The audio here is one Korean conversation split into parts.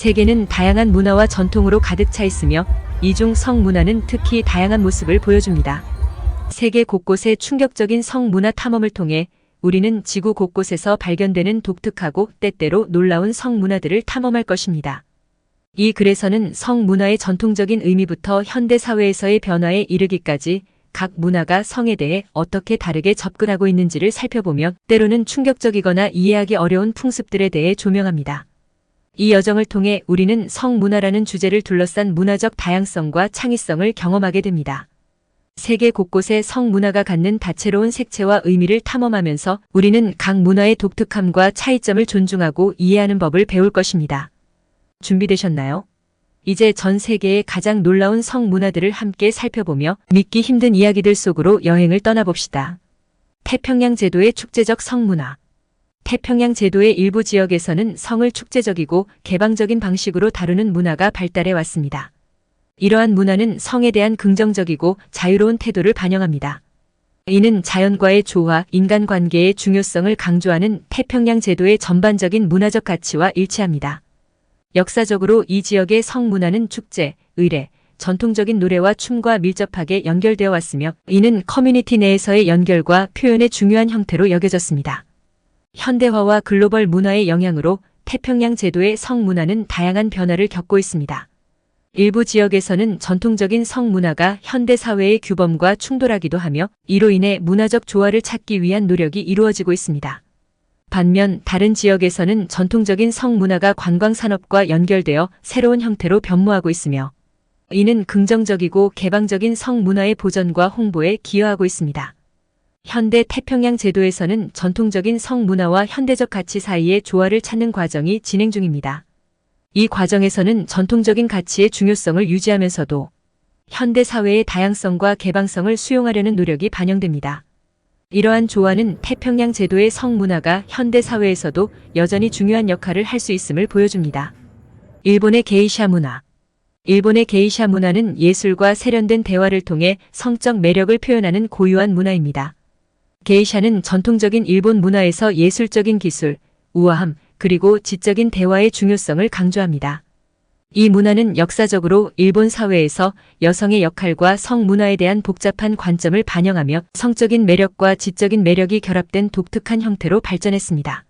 세계는 다양한 문화와 전통으로 가득 차 있으며 이 중 성문화는 특히 다양한 모습을 보여줍니다. 세계 곳곳의 충격적인 성문화 탐험을 통해 우리는 지구 곳곳에서 발견되는 독특하고 때때로 놀라운 성문화들을 탐험할 것입니다. 이 글에서는 성문화의 전통적인 의미부터 현대사회에서의 변화에 이르기까지 각 문화가 성에 대해 어떻게 다르게 접근하고 있는지를 살펴보며 때로는 충격적이거나 이해하기 어려운 풍습들에 대해 조명합니다. 이 여정을 통해 우리는 성문화라는 주제를 둘러싼 문화적 다양성과 창의성을 경험하게 됩니다. 세계 곳곳의 성문화가 갖는 다채로운 색채와 의미를 탐험하면서 우리는 각 문화의 독특함과 차이점을 존중하고 이해하는 법을 배울 것입니다. 준비되셨나요? 이제 전 세계의 가장 놀라운 성문화들을 함께 살펴보며 믿기 힘든 이야기들 속으로 여행을 떠나봅시다. 태평양 제도의 축제적 성문화. 태평양 제도의 일부 지역에서는 성을 축제적이고 개방적인 방식으로 다루는 문화가 발달해 왔습니다. 이러한 문화는 성에 대한 긍정적이고 자유로운 태도를 반영합니다. 이는 자연과의 조화, 인간관계의 중요성을 강조하는 태평양 제도의 전반적인 문화적 가치와 일치합니다. 역사적으로 이 지역의 성문화는 축제, 의례, 전통적인 노래와 춤과 밀접하게 연결되어 왔으며 이는 커뮤니티 내에서의 연결과 표현의 중요한 형태로 여겨졌습니다. 현대화와 글로벌 문화의 영향으로 태평양 제도의 성문화는 다양한 변화를 겪고 있습니다. 일부 지역에서는 전통적인 성문화가 현대사회의 규범과 충돌하기도 하며 이로 인해 문화적 조화를 찾기 위한 노력이 이루어지고 있습니다. 반면 다른 지역에서는 전통적인 성문화가 관광산업과 연결되어 새로운 형태로 변모하고 있으며 이는 긍정적이고 개방적인 성문화의 보존과 홍보에 기여하고 있습니다. 현대 태평양 제도에서는 전통적인 성문화와 현대적 가치 사이의 조화를 찾는 과정이 진행 중입니다. 이 과정에서는 전통적인 가치의 중요성을 유지하면서도 현대 사회의 다양성과 개방성을 수용하려는 노력이 반영됩니다. 이러한 조화는 태평양 제도의 성문화가 현대 사회에서도 여전히 중요한 역할을 할 수 있음을 보여줍니다. 일본의 게이샤 문화. 일본의 게이샤 문화는 예술과 세련된 대화를 통해 성적 매력을 표현하는 고유한 문화입니다. 게이샤는 전통적인 일본 문화에서 예술적인 기술, 우아함, 그리고 지적인 대화의 중요성을 강조합니다. 이 문화는 역사적으로 일본 사회에서 여성의 역할과 성문화에 대한 복잡한 관점을 반영하며 성적인 매력과 지적인 매력이 결합된 독특한 형태로 발전했습니다.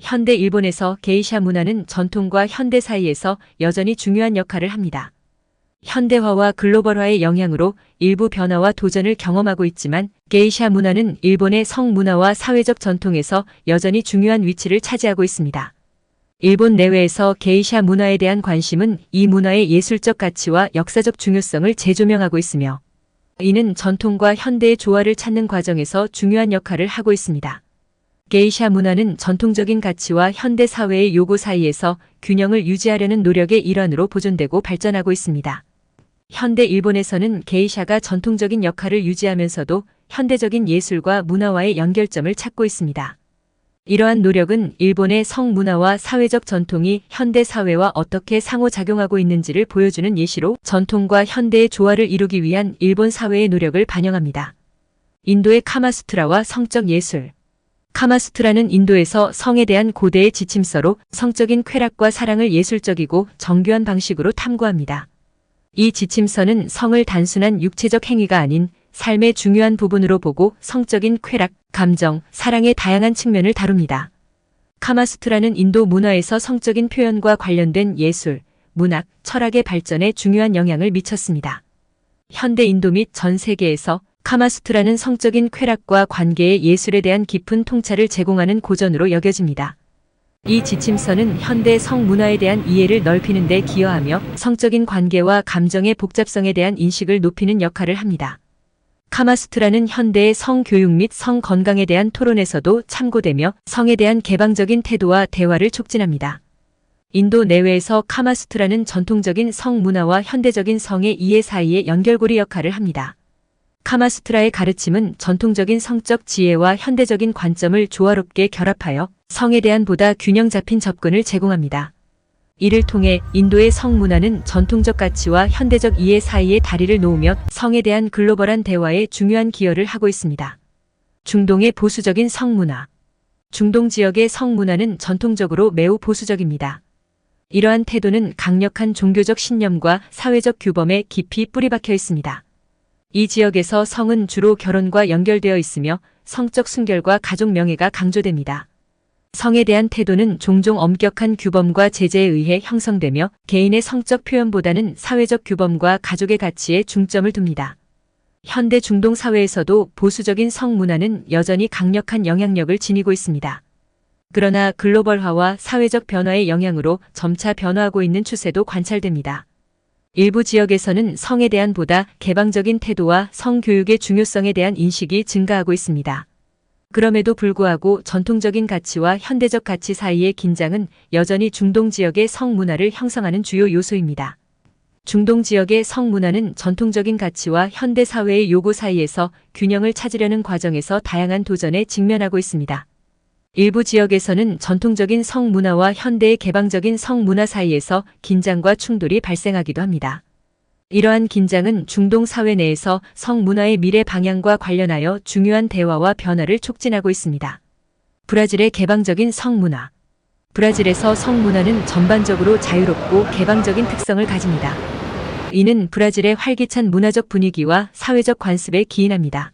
현대 일본에서 게이샤 문화는 전통과 현대 사이에서 여전히 중요한 역할을 합니다. 현대화와 글로벌화의 영향으로 일부 변화와 도전을 경험하고 있지만 게이샤 문화는 일본의 성문화와 사회적 전통에서 여전히 중요한 위치를 차지하고 있습니다. 일본 내외에서 게이샤 문화에 대한 관심은 이 문화의 예술적 가치와 역사적 중요성을 재조명하고 있으며 이는 전통과 현대의 조화를 찾는 과정에서 중요한 역할을 하고 있습니다. 게이샤 문화는 전통적인 가치와 현대 사회의 요구 사이에서 균형을 유지하려는 노력의 일환으로 보존되고 발전하고 있습니다. 현대 일본에서는 게이샤가 전통적인 역할을 유지하면서도 현대적인 예술과 문화와의 연결점을 찾고 있습니다. 이러한 노력은 일본의 성문화와 사회적 전통이 현대 사회와 어떻게 상호작용하고 있는지를 보여주는 예시로 전통과 현대의 조화를 이루기 위한 일본 사회의 노력을 반영합니다. 인도의 카마수트라와 성적 예술. 카마수트라는 인도에서 성에 대한 고대의 지침서로 성적인 쾌락과 사랑을 예술적이고 정교한 방식으로 탐구합니다. 이 지침서는 성을 단순한 육체적 행위가 아닌 삶의 중요한 부분으로 보고 성적인 쾌락, 감정, 사랑의 다양한 측면을 다룹니다. 카마수트라는 인도 문화에서 성적인 표현과 관련된 예술, 문학, 철학의 발전에 중요한 영향을 미쳤습니다. 현대 인도 및 전 세계에서 카마수트라는 성적인 쾌락과 관계의 예술에 대한 깊은 통찰을 제공하는 고전으로 여겨집니다. 이 지침서는 현대 성문화에 대한 이해를 넓히는 데 기여하며 성적인 관계와 감정의 복잡성에 대한 인식을 높이는 역할을 합니다. 카마수트라는 현대의 성교육 및 성건강에 대한 토론에서도 참고되며 성에 대한 개방적인 태도와 대화를 촉진합니다. 인도 내외에서 카마수트라는 전통적인 성문화와 현대적인 성의 이해 사이의 연결고리 역할을 합니다. 카마수트라의 가르침은 전통적인 성적 지혜와 현대적인 관점을 조화롭게 결합하여 성에 대한 보다 균형 잡힌 접근을 제공합니다. 이를 통해 인도의 성문화는 전통적 가치와 현대적 이해 사이에 다리를 놓으며 성에 대한 글로벌한 대화에 중요한 기여를 하고 있습니다. 중동의 보수적인 성문화. 중동 지역의 성문화는 전통적으로 매우 보수적입니다. 이러한 태도는 강력한 종교적 신념과 사회적 규범에 깊이 뿌리박혀 있습니다. 이 지역에서 성은 주로 결혼과 연결되어 있으며 성적 순결과 가족 명예가 강조됩니다. 성에 대한 태도는 종종 엄격한 규범과 제재에 의해 형성되며 개인의 성적 표현보다는 사회적 규범과 가족의 가치에 중점을 둡니다. 현대 중동 사회에서도 보수적인 성 문화는 여전히 강력한 영향력을 지니고 있습니다. 그러나 글로벌화와 사회적 변화의 영향으로 점차 변화하고 있는 추세도 관찰됩니다. 일부 지역에서는 성에 대한 보다 개방적인 태도와 성교육의 중요성에 대한 인식이 증가하고 있습니다. 그럼에도 불구하고 전통적인 가치와 현대적 가치 사이의 긴장은 여전히 중동 지역의 성 문화를 형성하는 주요 요소입니다. 중동 지역의 성 문화는 전통적인 가치와 현대 사회의 요구 사이에서 균형을 찾으려는 과정에서 다양한 도전에 직면하고 있습니다. 일부 지역에서는 전통적인 성 문화와 현대의 개방적인 성 문화 사이에서 긴장과 충돌이 발생하기도 합니다. 이러한 긴장은 중동 사회 내에서 성 문화의 미래 방향과 관련하여 중요한 대화와 변화를 촉진하고 있습니다. 브라질의 개방적인 성 문화. 브라질에서 성 문화는 전반적으로 자유롭고 개방적인 특성을 가집니다. 이는 브라질의 활기찬 문화적 분위기와 사회적 관습에 기인합니다.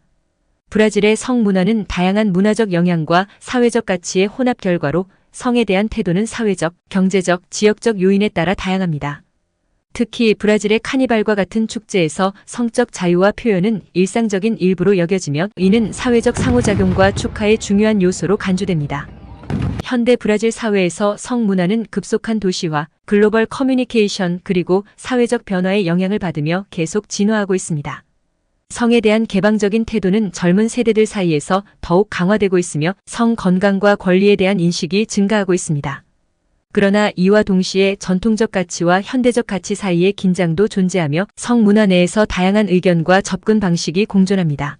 브라질의 성 문화는 다양한 문화적 영향과 사회적 가치의 혼합 결과로 성에 대한 태도는 사회적, 경제적, 지역적 요인에 따라 다양합니다. 특히 브라질의 카니발과 같은 축제에서 성적 자유와 표현은 일상적인 일부로 여겨지며 이는 사회적 상호작용과 축하의 중요한 요소로 간주됩니다. 현대 브라질 사회에서 성 문화는 급속한 도시화, 글로벌 커뮤니케이션 그리고 사회적 변화의 영향을 받으며 계속 진화하고 있습니다. 성에 대한 개방적인 태도는 젊은 세대들 사이에서 더욱 강화되고 있으며 성 건강과 권리에 대한 인식이 증가하고 있습니다. 그러나 이와 동시에 전통적 가치와 현대적 가치 사이의 긴장도 존재하며 성 문화 내에서 다양한 의견과 접근 방식이 공존합니다.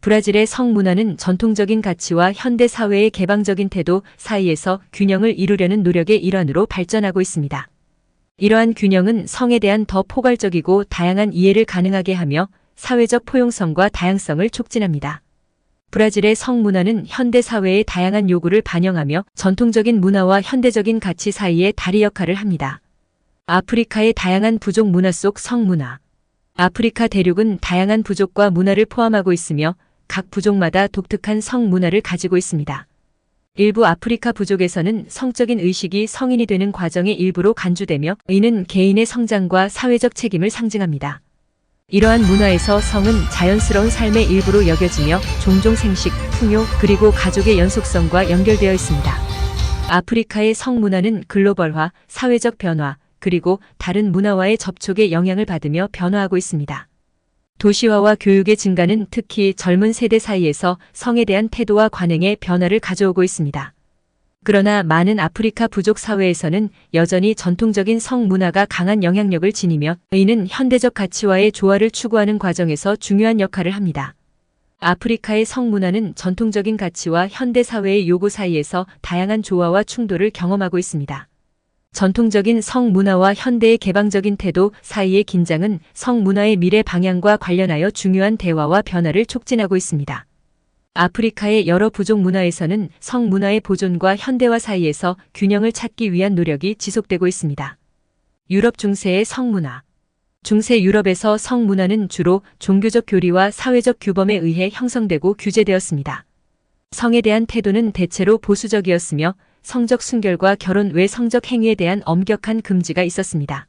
브라질의 성 문화는 전통적인 가치와 현대 사회의 개방적인 태도 사이에서 균형을 이루려는 노력의 일환으로 발전하고 있습니다. 이러한 균형은 성에 대한 더 포괄적이고 다양한 이해를 가능하게 하며 사회적 포용성과 다양성을 촉진합니다. 브라질의 성 문화는 현대 사회의 다양한 요구를 반영하며 전통적인 문화와 현대적인 가치 사이의 다리 역할을 합니다. 아프리카의 다양한 부족 문화 속 성 문화. 아프리카 대륙은 다양한 부족과 문화를 포함하고 있으며 각 부족마다 독특한 성 문화를 가지고 있습니다. 일부 아프리카 부족에서는 성적인 의식이 성인이 되는 과정의 일부로 간주되며 이는 개인의 성장과 사회적 책임을 상징합니다. 이러한 문화에서 성은 자연스러운 삶의 일부로 여겨지며 종종 생식, 풍요, 그리고 가족의 연속성과 연결되어 있습니다. 아프리카의 성 문화는 글로벌화, 사회적 변화, 그리고 다른 문화와의 접촉에 영향을 받으며 변화하고 있습니다. 도시화와 교육의 증가는 특히 젊은 세대 사이에서 성에 대한 태도와 관행에 변화를 가져오고 있습니다. 그러나 많은 아프리카 부족 사회에서는 여전히 전통적인 성 문화가 강한 영향력을 지니며 이는 현대적 가치와의 조화를 추구하는 과정에서 중요한 역할을 합니다. 아프리카의 성 문화는 전통적인 가치와 현대 사회의 요구 사이에서 다양한 조화와 충돌을 경험하고 있습니다. 전통적인 성 문화와 현대의 개방적인 태도 사이의 긴장은 성 문화의 미래 방향과 관련하여 중요한 대화와 변화를 촉진하고 있습니다. 아프리카의 여러 부족 문화에서는 성 문화의 보존과 현대화 사이에서 균형을 찾기 위한 노력이 지속되고 있습니다. 유럽 중세의 성 문화. 중세 유럽에서 성 문화는 주로 종교적 교리와 사회적 규범에 의해 형성되고 규제되었습니다. 성에 대한 태도는 대체로 보수적이었으며 성적 순결과 결혼 외 성적 행위에 대한 엄격한 금지가 있었습니다.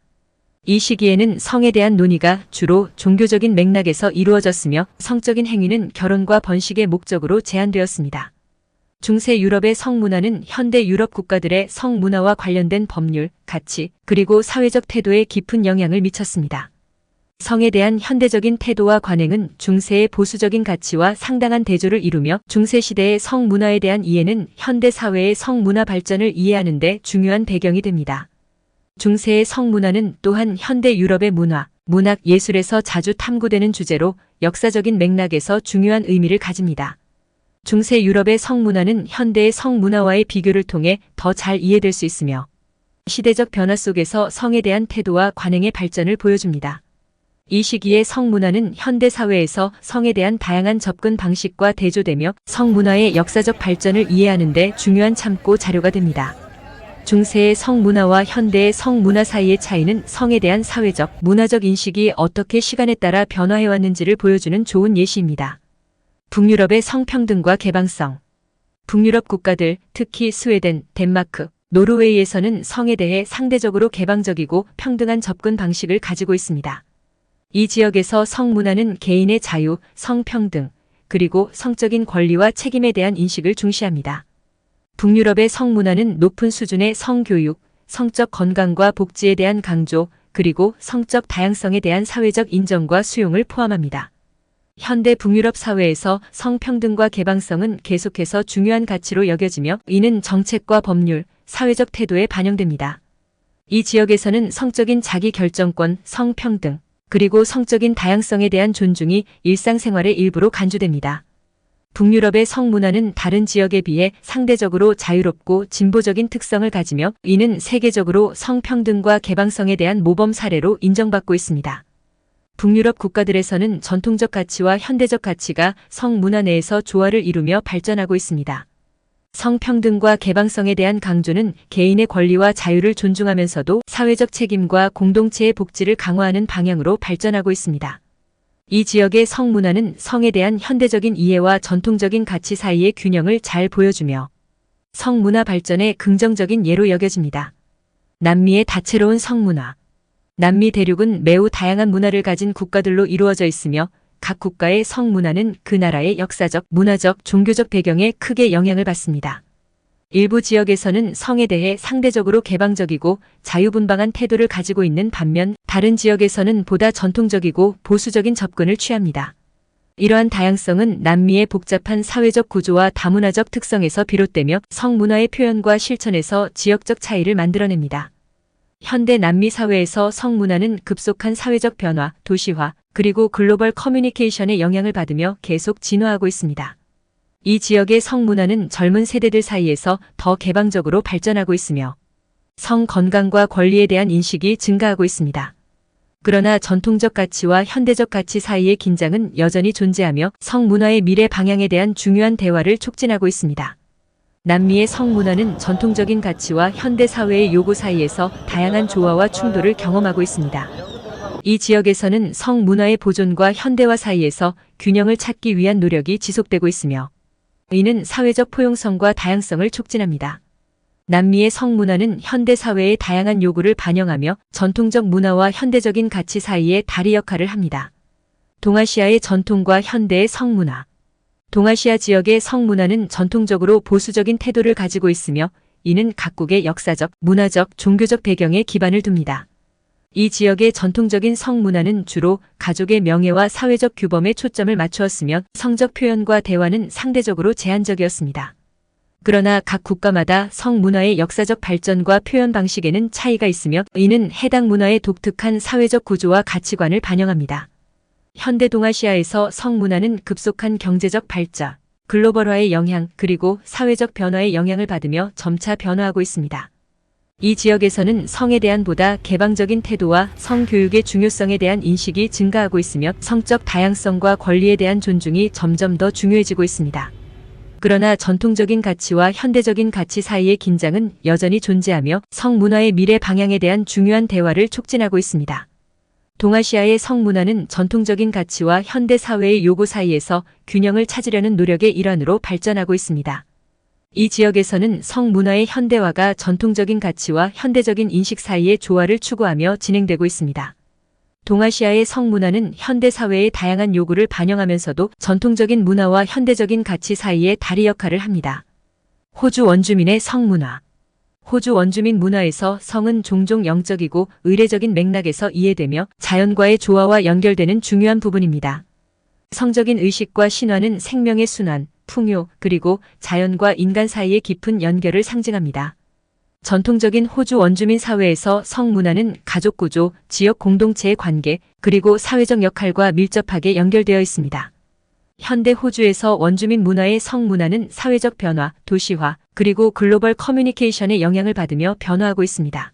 이 시기에는 성에 대한 논의가 주로 종교적인 맥락에서 이루어졌으며 성적인 행위는 결혼과 번식의 목적으로 제한되었습니다. 중세 유럽의 성 문화는 현대 유럽 국가들의 성 문화와 관련된 법률, 가치, 그리고 사회적 태도에 깊은 영향을 미쳤습니다. 성에 대한 현대적인 태도와 관행은 중세의 보수적인 가치와 상당한 대조를 이루며 중세 시대의 성 문화에 대한 이해는 현대 사회의 성 문화 발전을 이해하는 데 중요한 배경이 됩니다. 중세의 성 문화는 또한 현대 유럽의 문화, 문학, 예술에서 자주 탐구되는 주제로 역사적인 맥락에서 중요한 의미를 가집니다. 중세 유럽의 성 문화는 현대의 성 문화와의 비교를 통해 더 잘 이해될 수 있으며 시대적 변화 속에서 성에 대한 태도와 관행의 발전을 보여줍니다. 이 시기의 성 문화는 현대 사회에서 성에 대한 다양한 접근 방식과 대조되며 성 문화의 역사적 발전을 이해하는 데 중요한 참고 자료가 됩니다. 중세의 성문화와 현대의 성문화 사이의 차이는 성에 대한 사회적, 문화적 인식이 어떻게 시간에 따라 변화해왔는지를 보여주는 좋은 예시입니다. 북유럽의 성평등과 개방성. 북유럽 국가들, 특히 스웨덴, 덴마크, 노르웨이에서는 성에 대해 상대적으로 개방적이고 평등한 접근 방식을 가지고 있습니다. 이 지역에서 성문화는 개인의 자유, 성평등, 그리고 성적인 권리와 책임에 대한 인식을 중시합니다. 북유럽의 성문화는 높은 수준의 성교육, 성적 건강과 복지에 대한 강조, 그리고 성적 다양성에 대한 사회적 인정과 수용을 포함합니다. 현대 북유럽 사회에서 성평등과 개방성은 계속해서 중요한 가치로 여겨지며 이는 정책과 법률, 사회적 태도에 반영됩니다. 이 지역에서는 성적인 자기결정권, 성평등, 그리고 성적인 다양성에 대한 존중이 일상생활의 일부로 간주됩니다. 북유럽의 성문화는 다른 지역에 비해 상대적으로 자유롭고 진보적인 특성을 가지며 이는 세계적으로 성평등과 개방성에 대한 모범 사례로 인정받고 있습니다. 북유럽 국가들에서는 전통적 가치와 현대적 가치가 성문화 내에서 조화를 이루며 발전하고 있습니다. 성평등과 개방성에 대한 강조는 개인의 권리와 자유를 존중하면서도 사회적 책임과 공동체의 복지를 강화하는 방향으로 발전하고 있습니다. 이 지역의 성문화는 성에 대한 현대적인 이해와 전통적인 가치 사이의 균형을 잘 보여주며 성문화 발전의 긍정적인 예로 여겨집니다. 남미의 다채로운 성문화. 남미 대륙은 매우 다양한 문화를 가진 국가들로 이루어져 있으며 각 국가의 성문화는 그 나라의 역사적, 문화적, 종교적 배경에 크게 영향을 받습니다. 일부 지역에서는 성에 대해 상대적으로 개방적이고 자유분방한 태도를 가지고 있는 반면 다른 지역에서는 보다 전통적이고 보수적인 접근을 취합니다. 이러한 다양성은 남미의 복잡한 사회적 구조와 다문화적 특성에서 비롯되며 성문화의 표현과 실천에서 지역적 차이를 만들어냅니다. 현대 남미 사회에서 성문화는 급속한 사회적 변화, 도시화, 그리고 글로벌 커뮤니케이션의 영향을 받으며 계속 진화하고 있습니다. 이 지역의 성문화는 젊은 세대들 사이에서 더 개방적으로 발전하고 있으며 성 건강과 권리에 대한 인식이 증가하고 있습니다. 그러나 전통적 가치와 현대적 가치 사이의 긴장은 여전히 존재하며 성문화의 미래 방향에 대한 중요한 대화를 촉진하고 있습니다. 남미의 성문화는 전통적인 가치와 현대 사회의 요구 사이에서 다양한 조화와 충돌을 경험하고 있습니다. 이 지역에서는 성문화의 보존과 현대화 사이에서 균형을 찾기 위한 노력이 지속되고 있으며 이는 사회적 포용성과 다양성을 촉진합니다. 남미의 성문화는 현대 사회의 다양한 요구를 반영하며 전통적 문화와 현대적인 가치 사이의 다리 역할을 합니다. 동아시아의 전통과 현대의 성문화. 동아시아 지역의 성문화는 전통적으로 보수적인 태도를 가지고 있으며 이는 각국의 역사적, 문화적, 종교적 배경에 기반을 둡니다. 이 지역의 전통적인 성문화는 주로 가족의 명예와 사회적 규범에 초점을 맞추었으며 성적 표현과 대화는 상대적으로 제한적이었습니다. 그러나 각 국가마다 성문화의 역사적 발전과 표현 방식에는 차이가 있으며 이는 해당 문화의 독특한 사회적 구조와 가치관을 반영합니다. 현대 동아시아에서 성문화는 급속한 경제적 발전, 글로벌화의 영향, 그리고 사회적 변화의 영향을 받으며 점차 변화하고 있습니다. 이 지역에서는 성에 대한 보다 개방적인 태도와 성교육의 중요성에 대한 인식이 증가하고 있으며 성적 다양성과 권리에 대한 존중이 점점 더 중요해지고 있습니다. 그러나 전통적인 가치와 현대적인 가치 사이의 긴장은 여전히 존재하며 성문화의 미래 방향에 대한 중요한 대화를 촉진하고 있습니다. 동아시아의 성문화는 전통적인 가치와 현대 사회의 요구 사이에서 균형을 찾으려는 노력의 일환으로 발전하고 있습니다. 이 지역에서는 성문화의 현대화가 전통적인 가치와 현대적인 인식 사이의 조화를 추구하며 진행되고 있습니다. 동아시아의 성문화는 현대 사회의 다양한 요구를 반영하면서도 전통적인 문화와 현대적인 가치 사이의 다리 역할을 합니다. 호주 원주민의 성문화. 호주 원주민 문화에서 성은 종종 영적이고 의례적인 맥락에서 이해되며 자연과의 조화와 연결되는 중요한 부분입니다. 성적인 의식과 신화는 생명의 순환, 풍요, 그리고 자연과 인간 사이의 깊은 연결을 상징합니다. 전통적인 호주 원주민 사회에서 성문화는 가족 구조, 지역 공동체의 관계, 그리고 사회적 역할과 밀접하게 연결되어 있습니다. 현대 호주에서 원주민 문화의 성문화는 사회적 변화, 도시화, 그리고 글로벌 커뮤니케이션의 영향을 받으며 변화하고 있습니다.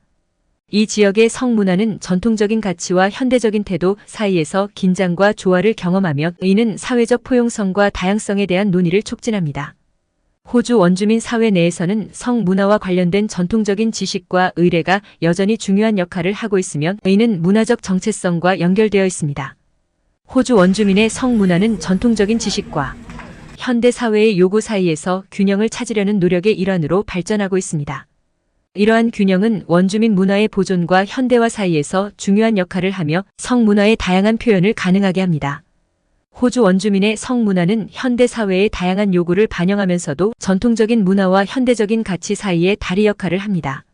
이 지역의 성문화는 전통적인 가치와 현대적인 태도 사이에서 긴장과 조화를 경험하며 이는 사회적 포용성과 다양성에 대한 논의를 촉진합니다. 호주 원주민 사회 내에서는 성문화와 관련된 전통적인 지식과 의례가 여전히 중요한 역할을 하고 있으며 이는 문화적 정체성과 연결되어 있습니다. 호주 원주민의 성문화는 전통적인 지식과 현대 사회의 요구 사이에서 균형을 찾으려는 노력의 일환으로 발전하고 있습니다. 이러한 균형은 원주민 문화의 보존과 현대화 사이에서 중요한 역할을 하며 성문화의 다양한 표현을 가능하게 합니다. 호주 원주민의 성문화는 현대 사회의 다양한 요구를 반영하면서도 전통적인 문화와 현대적인 가치 사이의 다리 역할을 합니다.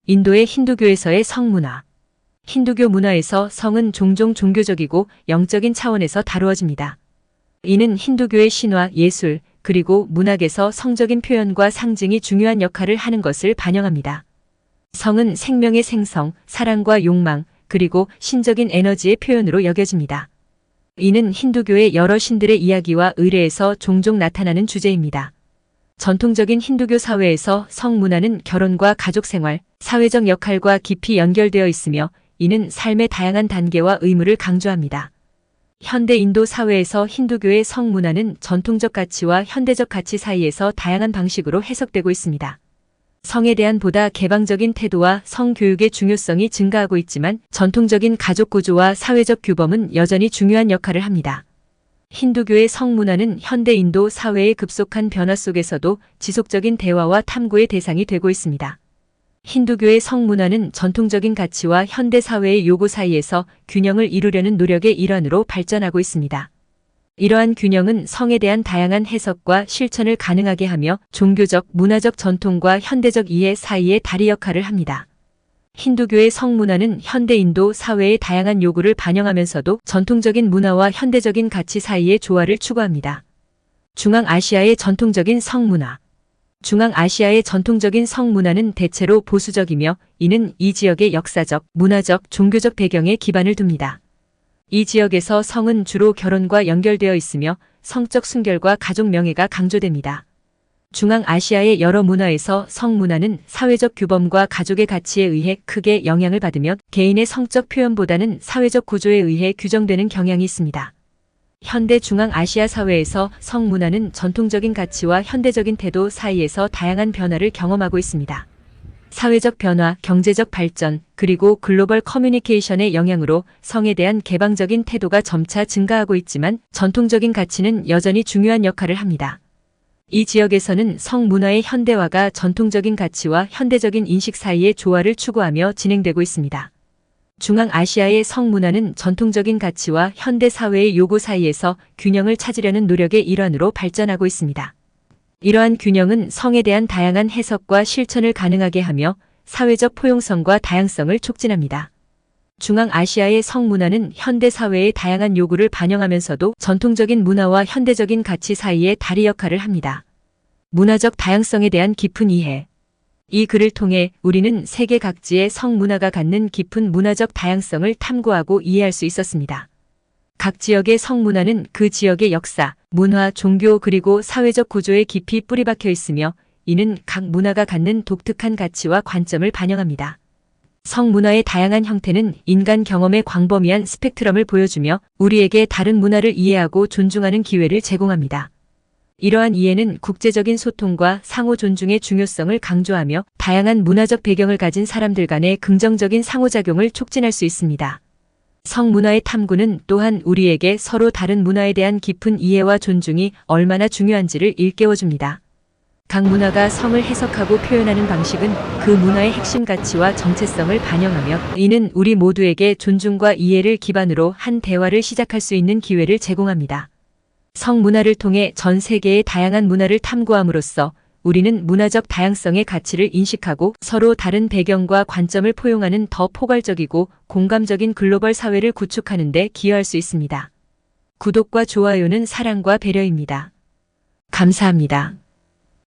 인도의 힌두교에서의 성문화. 힌두교 문화에서 성은 종종 종교적이고 영적인 차원에서 다루어집니다. 이는 힌두교의 신화, 예술, 그리고 문학에서 성적인 표현과 상징이 중요한 역할을 하는 것을 반영합니다. 성은 생명의 생성, 사랑과 욕망, 그리고 신적인 에너지의 표현으로 여겨집니다. 이는 힌두교의 여러 신들의 이야기와 의례에서 종종 나타나는 주제입니다. 전통적인 힌두교 사회에서 성문화는 결혼과 가족생활, 사회적 역할과 깊이 연결되어 있으며 이는 삶의 다양한 단계와 의무를 강조합니다. 현대 인도 사회에서 힌두교의 성문화는 전통적 가치와 현대적 가치 사이에서 다양한 방식으로 해석되고 있습니다. 성에 대한 보다 개방적인 태도와 성교육의 중요성이 증가하고 있지만 전통적인 가족 구조와 사회적 규범은 여전히 중요한 역할을 합니다. 힌두교의 성문화는 현대 인도 사회의 급속한 변화 속에서도 지속적인 대화와 탐구의 대상이 되고 있습니다. 힌두교의 성문화는 전통적인 가치와 현대 사회의 요구 사이에서 균형을 이루려는 노력의 일환으로 발전하고 있습니다. 이러한 균형은 성에 대한 다양한 해석과 실천을 가능하게 하며 종교적, 문화적 전통과 현대적 이해 사이의 다리 역할을 합니다. 힌두교의 성문화는 현대 인도 사회의 다양한 요구를 반영하면서도 전통적인 문화와 현대적인 가치 사이의 조화를 추구합니다. 중앙아시아의 전통적인 성문화. 중앙아시아의 전통적인 성문화는 대체로 보수적이며 이는 이 지역의 역사적, 문화적, 종교적 배경에 기반을 둡니다. 이 지역에서 성은 주로 결혼과 연결되어 있으며 성적 순결과 가족 명예가 강조됩니다. 중앙아시아의 여러 문화에서 성문화는 사회적 규범과 가족의 가치에 의해 크게 영향을 받으며 개인의 성적 표현보다는 사회적 구조에 의해 규정되는 경향이 있습니다. 현대 중앙아시아 사회에서 성문화는 전통적인 가치와 현대적인 태도 사이에서 다양한 변화를 경험하고 있습니다. 사회적 변화, 경제적 발전, 그리고 글로벌 커뮤니케이션의 영향으로 성에 대한 개방적인 태도가 점차 증가하고 있지만 전통적인 가치는 여전히 중요한 역할을 합니다. 이 지역에서는 성문화의 현대화가 전통적인 가치와 현대적인 인식 사이의 조화를 추구하며 진행되고 있습니다. 중앙아시아의 성문화는 전통적인 가치와 현대 사회의 요구 사이에서 균형을 찾으려는 노력의 일환으로 발전하고 있습니다. 이러한 균형은 성에 대한 다양한 해석과 실천을 가능하게 하며 사회적 포용성과 다양성을 촉진합니다. 중앙아시아의 성문화는 현대 사회의 다양한 요구를 반영하면서도 전통적인 문화와 현대적인 가치 사이의 다리 역할을 합니다. 문화적 다양성에 대한 깊은 이해. 이 글을 통해 우리는 세계 각지의 성문화가 갖는 깊은 문화적 다양성을 탐구하고 이해할 수 있었습니다. 각 지역의 성문화는 그 지역의 역사, 문화, 종교 그리고 사회적 구조에 깊이 뿌리박혀 있으며 이는 각 문화가 갖는 독특한 가치와 관점을 반영합니다. 성문화의 다양한 형태는 인간 경험의 광범위한 스펙트럼을 보여주며 우리에게 다른 문화를 이해하고 존중하는 기회를 제공합니다. 이러한 이해는 국제적인 소통과 상호 존중의 중요성을 강조하며 다양한 문화적 배경을 가진 사람들 간의 긍정적인 상호작용을 촉진할 수 있습니다. 성문화의 탐구는 또한 우리에게 서로 다른 문화에 대한 깊은 이해와 존중이 얼마나 중요한지를 일깨워줍니다. 각 문화가 성을 해석하고 표현하는 방식은 그 문화의 핵심 가치와 정체성을 반영하며 이는 우리 모두에게 존중과 이해를 기반으로 한 대화를 시작할 수 있는 기회를 제공합니다. 성문화를 통해 전 세계의 다양한 문화를 탐구함으로써 우리는 문화적 다양성의 가치를 인식하고 서로 다른 배경과 관점을 포용하는 더 포괄적이고 공감적인 글로벌 사회를 구축하는 데 기여할 수 있습니다. 구독과 좋아요는 사랑과 배려입니다. 감사합니다.